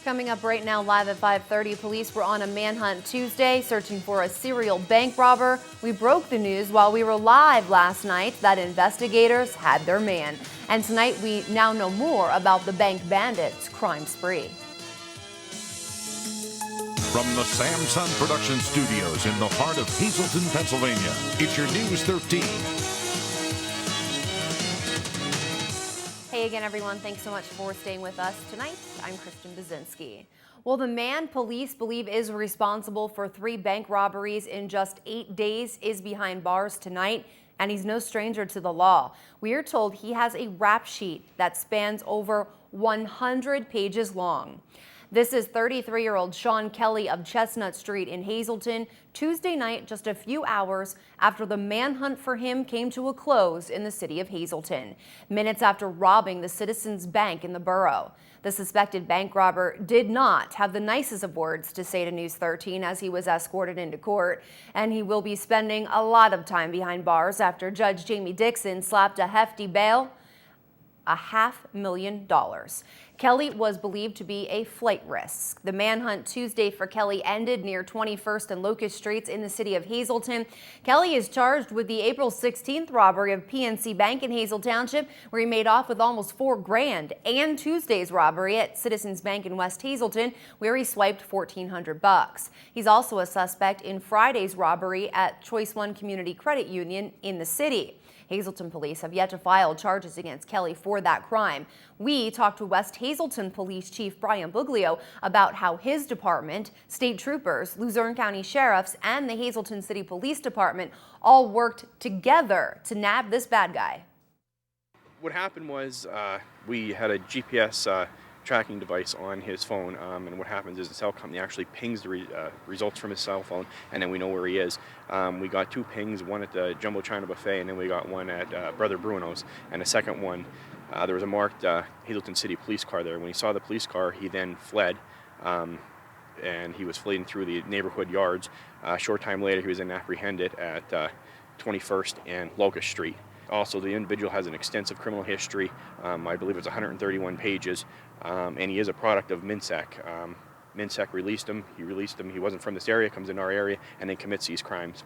Coming up right now, live at 5:30, police were on a manhunt Tuesday, searching for a serial bank robber. We broke the news while we were live last night that investigators had their man. And tonight, we now know more about the bank bandit's crime spree. From the Samson Production Studios in the heart of Hazleton, Pennsylvania, it's your News 13. Hey again, everyone. Thanks so much for staying with us tonight. I'm Kristen Bazinski. Well, the man police believe is responsible for 3 bank robberies in just 8 days is behind bars tonight, and he's no stranger to the law. We are told he has a rap sheet that spans over 100 pages long. This is 33-year-old Sean Kelly of Chestnut Street in Hazleton, Tuesday night, just a few hours after the manhunt for him came to a close in the city of Hazleton, minutes after robbing the Citizens Bank in the borough. The suspected bank robber did not have the nicest of words to say to News 13 as he was escorted into court, and he will be spending a lot of time behind bars after Judge Jamie Dixon slapped a hefty bail, $500,000. Kelly was believed to be a flight risk. The manhunt Tuesday for Kelly ended near 21st and Locust Streets in the city of Hazleton. Kelly is charged with the April 16th robbery of PNC Bank in Hazel Township, where he made off with almost $4 grand, and Tuesday's robbery at Citizens Bank in West Hazleton, where he swiped $1,400. He's also a suspect in Friday's robbery at Choice One Community Credit Union in the city. Hazleton police have yet to file charges against Kelly for that crime. We talked to West Hazleton Police Chief Brian Buglio about how his department, state troopers, Luzerne County sheriffs, and the Hazleton City Police Department all worked together to nab this bad guy. What happened was we had a GPS tracking device on his phone, and what happens is the cell company actually pings the results from his cell phone, and then we know where he is. We got 2 pings, one at the Jumbo China Buffet, and then we got one at Brother Bruno's, and the second one, there was a marked Hazleton City police car there. When he saw the police car, he then fled, and he was fleeing through the neighborhood yards. A short time later, he was then apprehended at 21st and Locust Street. Also, the individual has an extensive criminal history. I believe it's 131 pages, and he is a product of MnSec. MnSec released him. He wasn't from this area, comes in our area, and then commits these crimes.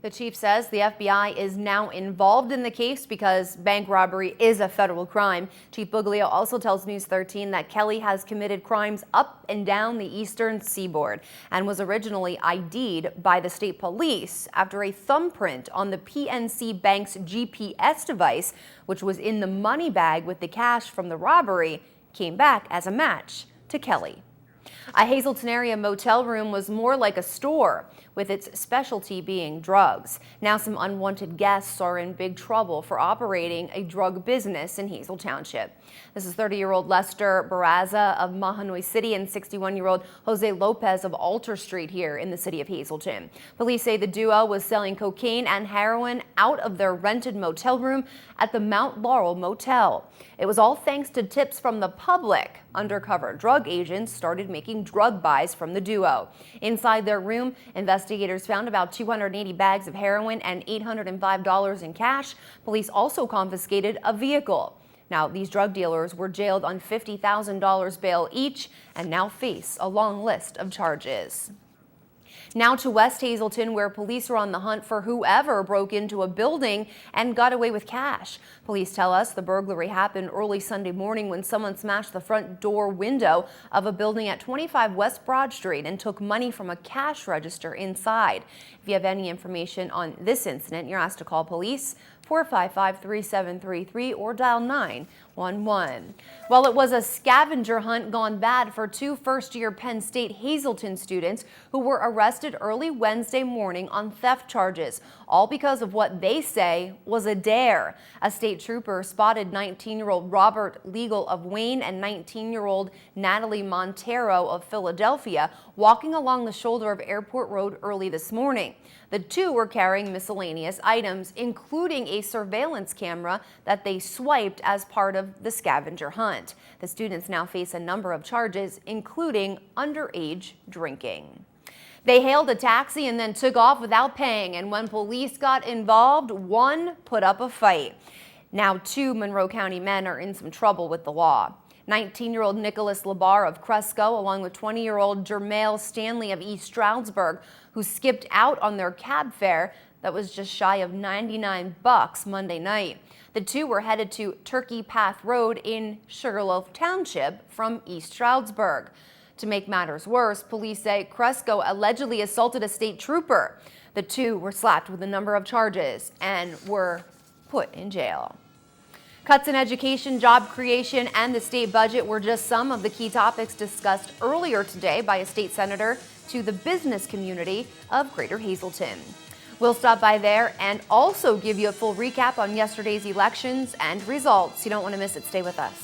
The chief says the FBI is now involved in the case because bank robbery is a federal crime. Chief Buglio also tells News 13 that Kelly has committed crimes up and down the eastern seaboard and was originally ID'd by the state police after a thumbprint on the PNC Bank's GPS device, which was in the money bag with the cash from the robbery, came back as a match to Kelly. A Hazleton area motel room was more like a store, with its specialty being drugs. Now some unwanted guests are in big trouble for operating a drug business in Hazel Township. This is 30-year-old Lester Barraza of Mahanoy City and 61-year-old Jose Lopez of Alter Street here in the city of Hazleton. Police say the duo was selling cocaine and heroin out of their rented motel room at the Mount Laurel Motel. It was all thanks to tips from the public. Undercover drug agents started making drug buys from the duo. Inside their room, investigators found about 280 bags of heroin and $805 in cash. Police also confiscated a vehicle. Now, these drug dealers were jailed on $50,000 bail each and now face a long list of charges. Now to West Hazleton, where police are on the hunt for whoever broke into a building and got away with cash. Police tell us the burglary happened early Sunday morning when someone smashed the front door window of a building at 25 West Broad Street and took money from a cash register inside. If you have any information on this incident, you're asked to call police 455-3733 or dial 911. Well, it was a scavenger hunt gone bad for 2 first-year Penn State Hazleton students who were arrested early Wednesday morning on theft charges, all because of what they say was a dare. A state trooper spotted 19-year-old Robert Legal of Wayne and 19-year-old Natalie Montero of Philadelphia walking along the shoulder of Airport Road early this morning. The 2 were carrying miscellaneous items, including a surveillance camera that they swiped as part of the scavenger hunt. The students now face a number of charges, including underage drinking. They hailed a taxi and then took off without paying, and when police got involved, one put up a fight. Now 2 Monroe County men are in some trouble with the law. 19-year-old Nicholas Labar of Cresco, along with 20-year-old Jermail Stanley of East Stroudsburg, who skipped out on their cab fare that was just shy of $99 Monday night. The two were headed to Turkey Path Road in Sugarloaf Township from East Stroudsburg. To make matters worse, police say Cresco allegedly assaulted a state trooper. The two were slapped with a number of charges and were put in jail. Cuts in education, job creation, and the state budget were just some of the key topics discussed earlier today by a state senator to the business community of Greater Hazleton. We'll stop by there and also give you a full recap on yesterday's elections and results. You don't want to miss it. Stay with us.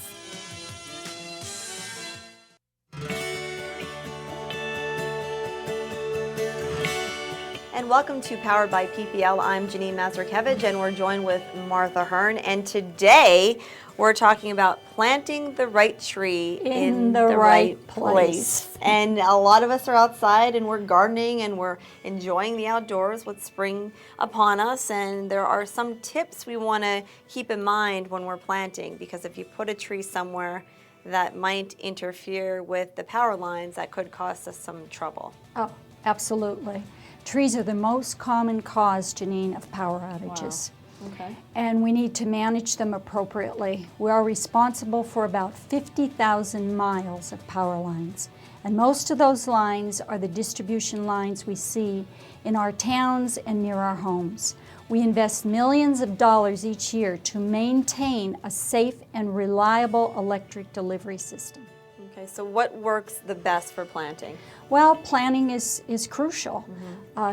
And welcome to Powered by PPL. I'm Janine Mazurkevich, and we're joined with Martha Hearn. And today we're talking about planting the right tree in the right place. And a lot of us are outside and we're gardening and we're enjoying the outdoors with spring upon us. And there are some tips we want to keep in mind when we're planting, because if you put a tree somewhere that might interfere with the power lines, that could cause us some trouble. Oh, absolutely. Trees are the most common cause, Janine, of power outages. Wow. Okay. And we need to manage them appropriately. We are responsible for about 50,000 miles of power lines. And most of those lines are the distribution lines we see in our towns and near our homes. We invest millions of dollars each year to maintain a safe and reliable electric delivery system. Okay, so what works the best for planting? Well, planning is crucial.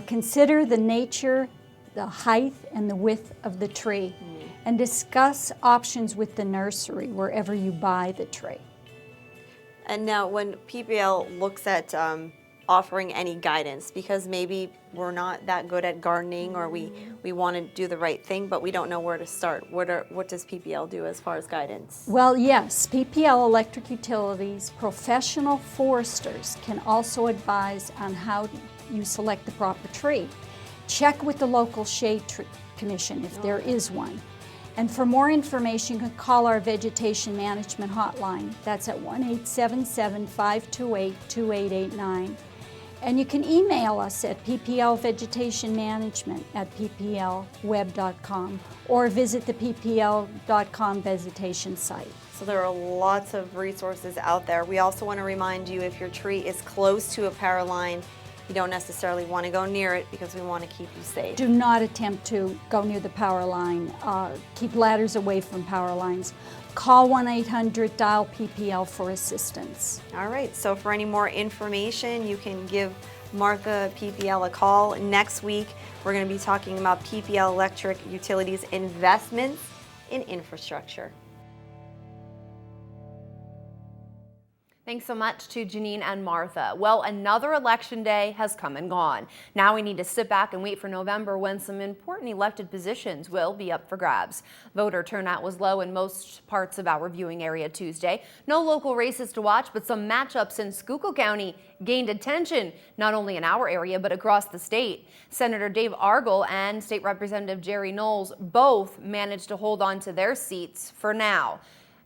Consider the nature, the height, and the width of the tree, and discuss options with the nursery wherever you buy the tree. And now when PPL looks at offering any guidance, because maybe we're not that good at gardening or we want to do the right thing, but we don't know where to start. What does PPL do as far as guidance? Well, yes, PPL Electric Utilities professional foresters can also advise on how you select the proper tree. Check with the local shade commission if there is one. And for more information, you can call our vegetation management hotline. That's at 1-877-528-2889. And you can email us at pplvegetationmanagement@pplweb.com or visit the ppl.com vegetation site. So there are lots of resources out there. We also want to remind you, if your tree is close to a power line, you don't necessarily want to go near it because we want to keep you safe. Do not attempt to go near the power line. Keep ladders away from power lines. Call 1-800-DIAL-PPL for assistance. All right, so for any more information, you can give Martha PPL a call. Next week, we're going to be talking about PPL Electric Utilities investments in infrastructure. Thanks so much to Janine and Martha. Well, another election day has come and gone. Now we need to sit back and wait for November, when some important elected positions will be up for grabs. Voter turnout was low in most parts of our viewing area Tuesday. No local races to watch, but some matchups in Schuylkill County gained attention, not only in our area, but across the state. Senator Dave Argel and State Representative Jerry Knowles both managed to hold on to their seats for now,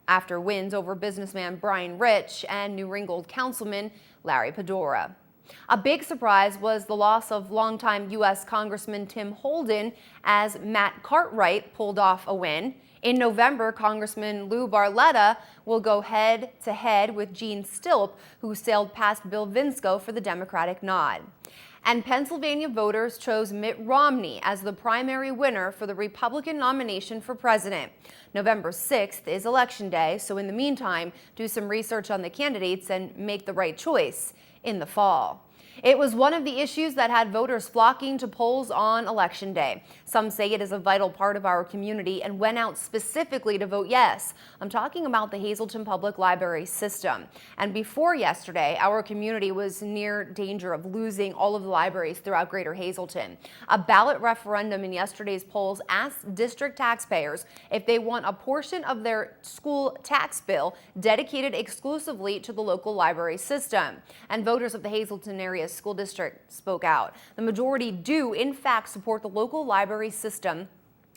after wins over businessman Brian Rich and New Ringgold Councilman Larry Pedora. A big surprise was the loss of longtime U.S. Congressman Tim Holden, as Matt Cartwright pulled off a win. In November, Congressman Lou Barletta will go head-to-head with Gene Stilp, who sailed past Bill Vinsco for the Democratic nod. And Pennsylvania voters chose Mitt Romney as the primary winner for the Republican nomination for president. November 6th is Election Day, so in the meantime, do some research on the candidates and make the right choice in the fall. It was one of the issues that had voters flocking to polls on Election Day. Some say it is a vital part of our community and went out specifically to vote yes. I'm talking about the Hazleton Public Library system. And before yesterday, our community was near danger of losing all of the libraries throughout Greater Hazleton. A ballot referendum in yesterday's polls asked district taxpayers if they want a portion of their school tax bill dedicated exclusively to the local library system. And voters of the Hazleton area school district spoke out. The majority do, in fact, support the local library system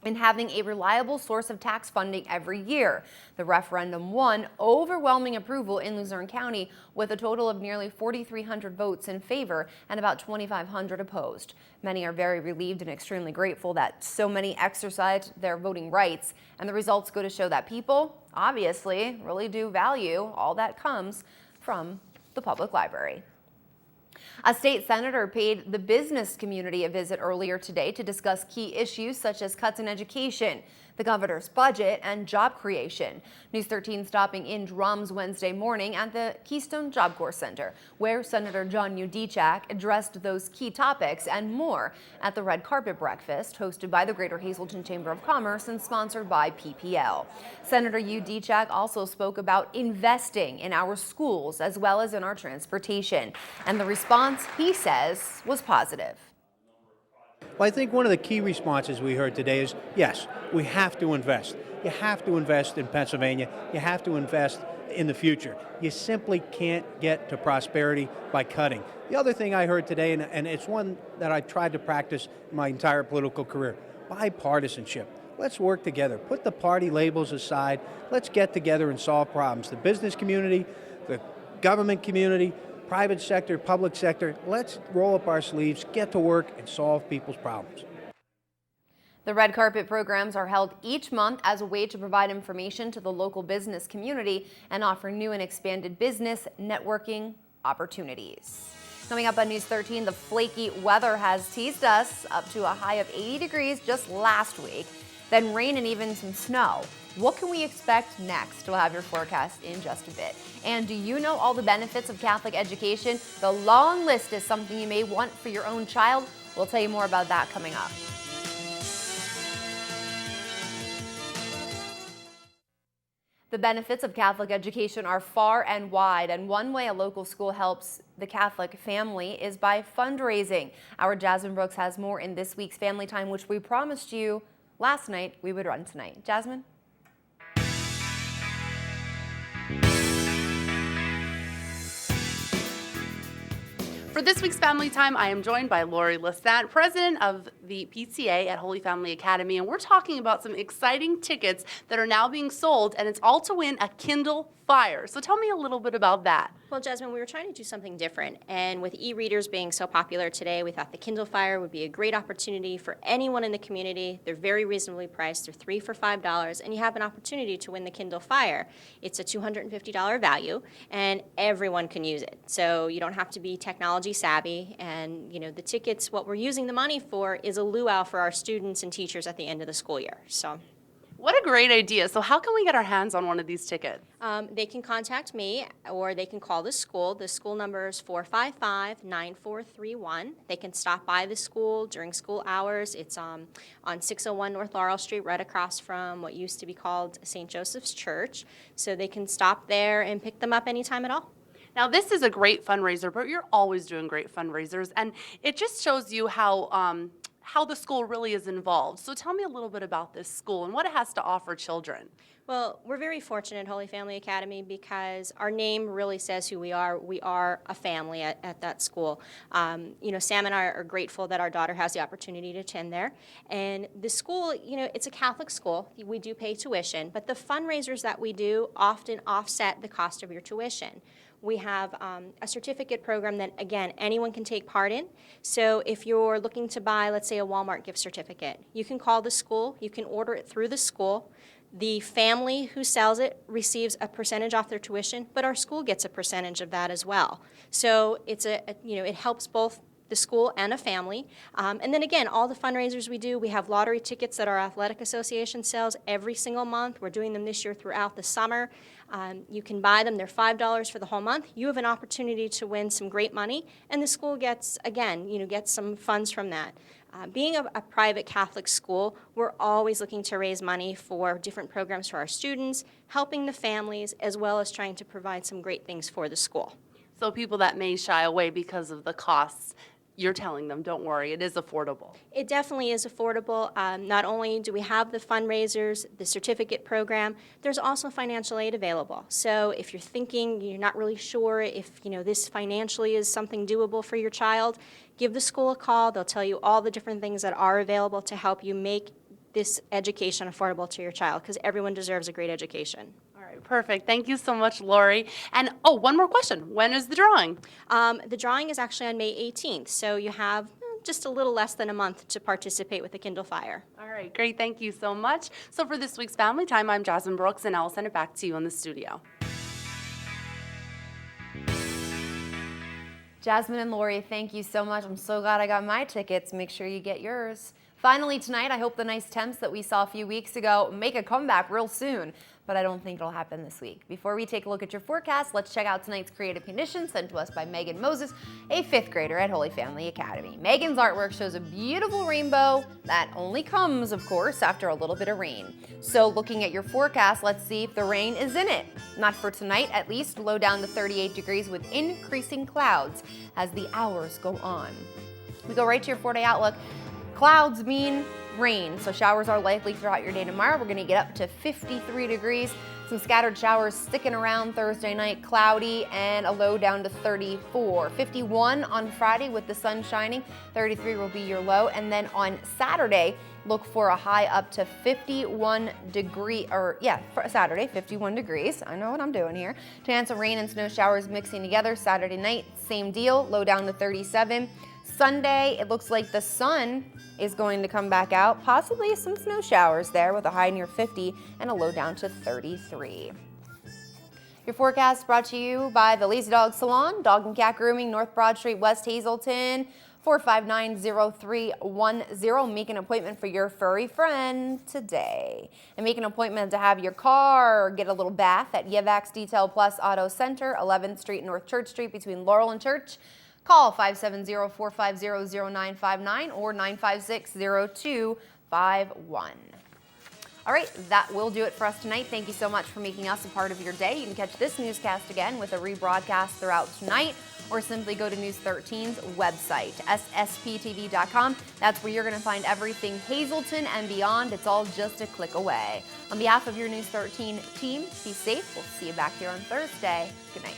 and having a reliable source of tax funding every year. The referendum won overwhelming approval in Luzerne County with a total of nearly 4,300 votes in favor and about 2,500 opposed. Many are very relieved and extremely grateful that so many exercised their voting rights, and the results go to show that people, obviously, really do value all that comes from the public library. A state senator paid the business community a visit earlier today to discuss key issues such as cuts in education, the governor's budget, and job creation. News 13 stopping in Drums Wednesday morning at the Keystone Job Corps Center, where Senator John Udechak addressed those key topics and more at the red carpet breakfast hosted by the Greater Hazleton Chamber of Commerce and sponsored by PPL. Senator Udechak also spoke about investing in our schools as well as in our transportation, and the response, he says, was positive. Well, I think one of the key responses we heard today is, yes, we have to invest. You have to invest in Pennsylvania. You have to invest in the future. You simply can't get to prosperity by cutting. The other thing I heard today, and it's one that I tried to practice my entire political career, bipartisanship. Let's work together. Put the party labels aside. Let's get together and solve problems. The business community, the government community, private sector, public sector, let's roll up our sleeves, get to work, and solve people's problems. The red carpet programs are held each month as a way to provide information to the local business community and offer new and expanded business networking opportunities. Coming up on News 13, the flaky weather has teased us up to a high of 80 degrees just last week, then rain and even some snow. What can we expect next? We'll have your forecast in just a bit. And do you know all the benefits of Catholic education? The long list is something you may want for your own child. We'll tell you more about that coming up. The benefits of Catholic education are far and wide, and one way a local school helps the Catholic family is by fundraising. Our Jasmine Brooks has more in this week's Family Time, which we promised you last night we would run tonight. Jasmine? For this week's Family Time, I am joined by Lori Lissat, president of the PTA at Holy Family Academy, and we're talking about some exciting tickets that are now being sold, and it's all to win a Kindle Fire. So tell me a little bit about that. Well, Jasmine, we were trying to do something different, and with e-readers being so popular today, we thought the Kindle Fire would be a great opportunity for anyone in the community. They're very reasonably priced. They're 3 for $5, and you have an opportunity to win the Kindle Fire. It's a $250 value, and everyone can use it. So you don't have to be technology savvy, and you know the tickets, what we're using the money for is a luau for our students and teachers at the end of the school year. So. What a great idea. So how can we get our hands on one of these tickets? They can contact me or they can call the school. The school number is 455-9431. They can stop by the school during school hours. It's on 601 North Laurel Street, right across from what used to be called St. Joseph's Church. So they can stop there and pick them up anytime at all. Now, this is a great fundraiser, but you're always doing great fundraisers, and it just shows you how the school really is involved. So tell me a little bit about this school and what it has to offer children. Well, we're very fortunate at Holy Family Academy because our name really says who we are. We are a family at that school. You know, Sam and I are grateful that our daughter has the opportunity to attend there. And the school, you know, it's a Catholic school. We do pay tuition, but the fundraisers that we do often offset the cost of your tuition. We have a certificate program that, again, anyone can take part in. So if you're looking to buy, let's say, a Walmart gift certificate, you can call the school, you can order it through the school. The family who sells it receives a percentage off their tuition, but our school gets a percentage of that as well. So it's it helps both the school and a family. And then again, all the fundraisers we do, we have lottery tickets that our athletic association sells every single month. We're doing them this year throughout the summer. You can buy them. They're $5 for the whole month. You have an opportunity to win some great money, and the school gets, again, gets some funds from that. Being a private Catholic school, we're always looking to raise money for different programs for our students, helping the families, as well as trying to provide some great things for the school. So people that may shy away because of the costs, you're telling them, don't worry, it is affordable. It definitely is affordable. Not only do we have the fundraisers, the certificate program, there's also financial aid available. So if you're thinking, you're not really sure if this financially is something doable for your child, give the school a call. They'll tell you all the different things that are available to help you make this education affordable to your child, because everyone deserves a great education. All right, perfect. Thank you so much, Lori. And one more question. When is the drawing? The drawing is actually on May 18th, so you have just a little less than a month to participate with the Kindle Fire. All right, great. Thank you so much. So for this week's Family Time, I'm Jasmine Brooks, and I'll send it back to you in the studio. Jasmine and Lori, thank you so much. I'm so glad I got my tickets. Make sure you get yours. Finally tonight, I hope the nice temps that we saw a few weeks ago make a comeback real soon, but I don't think it'll happen this week. Before we take a look at your forecast, let's check out tonight's creative conditions sent to us by Megan Moses, a 5th grader at Holy Family Academy. Megan's artwork shows a beautiful rainbow that only comes, of course, after a little bit of rain. So looking at your forecast, let's see if the rain is in it. Not for tonight, at least. Low down to 38 degrees with increasing clouds as the hours go on. We go right to your 4-day outlook. Clouds mean rain, so showers are likely throughout your day tomorrow. We're going to get up to 53 degrees. Some scattered showers sticking around Thursday night, cloudy, and a low down to 34. 51 on Friday with the sun shining. 33 will be your low. And then on Saturday, look for a high up to 51 degrees, for Saturday, 51 degrees. I know what I'm doing here. Chance of rain and snow showers mixing together. Saturday night, same deal, low down to 37. Sunday, it looks like the sun is going to come back out, possibly some snow showers there with a high near 50 and a low down to 33. Your forecast brought to you by the Lazy Dog Salon, Dog and Cat Grooming, North Broad Street, West Hazelton, 459-0310. Make an appointment for your furry friend today. And make an appointment to have your car get a little bath at Yevax Detail Plus Auto Center, 11th Street, North Church Street, between Laurel and Church. Call 570-450-0959 or 956-0251. All right, that will do it for us tonight. Thank you so much for making us a part of your day. You can catch this newscast again with a rebroadcast throughout tonight, or simply go to News 13's website, ssptv.com. That's where you're going to find everything Hazelton and beyond. It's all just a click away. On behalf of your News 13 team, be safe. We'll see you back here on Thursday. Good night.